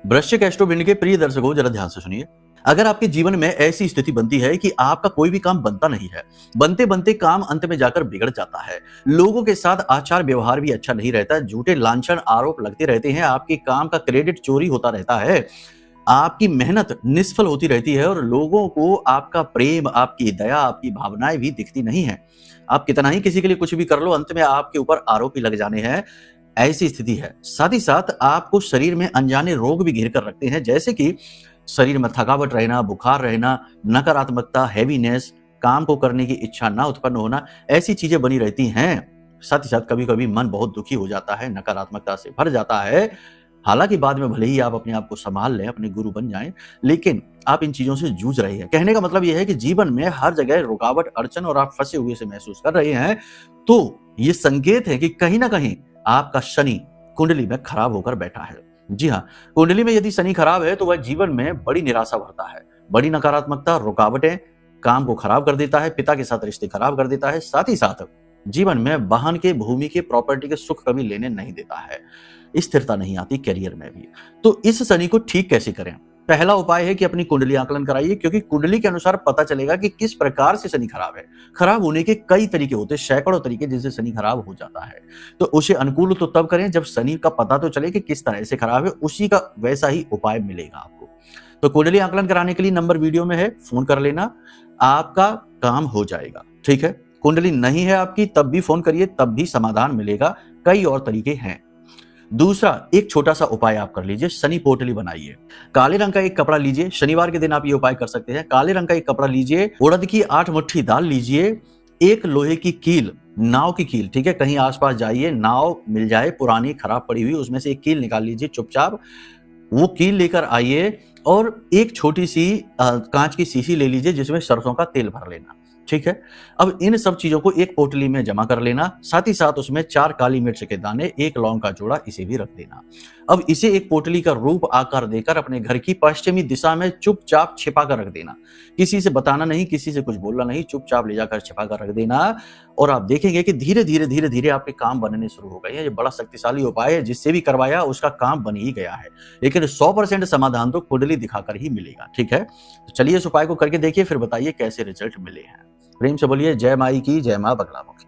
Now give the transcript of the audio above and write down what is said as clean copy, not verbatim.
वृश्चिक एस्ट्रोभिंड के प्रिय दर्शकों, जरा ध्यान से सुनिए। अगर आपके जीवन में ऐसी स्थिति बनती है कि आपका कोई भी काम बनता नहीं है, बनते बनते काम अंत में जाकर बिगड़ जाता है, लोगों के साथ आचार व्यवहार भी अच्छा नहीं रहता, झूठे लांछन आरोप लगते रहते हैं, आपके काम का क्रेडिट चोरी होता रहता है, आपकी मेहनत निष्फल होती रहती है और लोगों को आपका प्रेम, आपकी दया, आपकी भावनाएं भी दिखती नहीं है। आप कितना ही किसी के लिए कुछ भी कर लो, अंत में आपके ऊपर आरोप ही लग जाने हैं। ऐसी स्थिति है। साथ ही साथ आपको शरीर में अनजाने रोग भी घेर कर रखते हैं, जैसे कि शरीर में थकावट रहना, बुखार रहना, नकारात्मकता, हैवीनेस, काम को करने की इच्छा ना उत्पन्न होना, ऐसी चीजें बनी रहती हैं। साथ ही साथ कभी कभी मन बहुत दुखी हो जाता है, नकारात्मकता से भर जाता है। हालांकि बाद में भले ही आप अपने आप को संभाल लें, अपने गुरु बन जाएं, लेकिन आप इन चीजों से जूझ रहे हैं। कहने का मतलब यह है कि जीवन में हर जगह रुकावट, अड़चन और आप फंसे हुए से महसूस कर रहे हैं, तो ये संकेत है कि कहीं ना कहीं आपका शनि कुंडली में खराब होकर बैठा है। जी हाँ, कुंडली में यदि शनि खराब है तो वह जीवन में बड़ी निराशा भरता है, बड़ी नकारात्मकता, रुकावटें, काम को खराब कर देता है, पिता के साथ रिश्ते खराब कर देता है, साथ ही साथ जीवन में वाहन के, भूमि के, प्रॉपर्टी के सुख कभी लेने नहीं देता है, स्थिरता नहीं आती करियर में भी। तो इस शनि को ठीक कैसे करें? पहला उपाय है कि अपनी कुंडली आकलन कराइए, क्योंकि कुंडली के अनुसार पता चलेगा कि किस प्रकार से शनि खराब है। खराब होने के कई तरीके होते हैं, सैकड़ों तरीके जिनसे शनि खराब हो जाता है। तो उसे अनुकूल तो तब करें जब शनि का पता तो चले कि किस तरह से खराब है, उसी का वैसा ही उपाय मिलेगा आपको। तो कुंडली आकलन कराने के लिए नंबर वीडियो में है, फोन कर लेना, आपका काम हो जाएगा। ठीक है, कुंडली नहीं है आपकी तब भी फोन करिए, तब भी समाधान मिलेगा। कई और तरीके हैं। दूसरा, एक छोटा सा उपाय आप कर लीजिए, शनि पोटली बनाइए। काले रंग का एक कपड़ा लीजिए, शनिवार के दिन आप ये उपाय कर सकते हैं। काले रंग का एक कपड़ा लीजिए, उड़द की 8 मुट्ठी दाल लीजिए, एक लोहे की कील, नाव की कील, ठीक है, कहीं आसपास जाइए, नाव मिल जाए पुरानी खराब पड़ी हुई, उसमें से एक कील निकाल लीजिए चुपचाप, वो कील लेकर आइए और एक छोटी सी कांच की शीशी ले लीजिए जिसमें सरसों का तेल भर लेना। ठीक है, अब इन सब चीजों को एक पोटली में जमा कर लेना, साथ ही साथ उसमें 4 काली मिर्च के दाने, 1 लौंग का जोड़ा, इसे भी रख देना। अब इसे एक पोटली का रूप आकार देकर अपने घर की पश्चिमी दिशा में चुपचाप छिपा कर रख देना। किसी से बताना नहीं, किसी से कुछ बोलना नहीं, चुपचाप ले जाकर छिपा कर रख देना और आप देखेंगे कि धीरे धीरे आपके काम बनने शुरू हो गए हैं। ये बड़ा शक्तिशाली उपाय है, जिससे भी करवाया उसका काम बन ही गया है, लेकिन 100% समाधान तो कुंडली दिखाकर ही मिलेगा। ठीक है, तो चलिए इस उपाय को करके देखिए, फिर बताइए कैसे रिजल्ट मिले हैं। प्रेम से बोलिए जय माई की, जय मां बगलामुखी।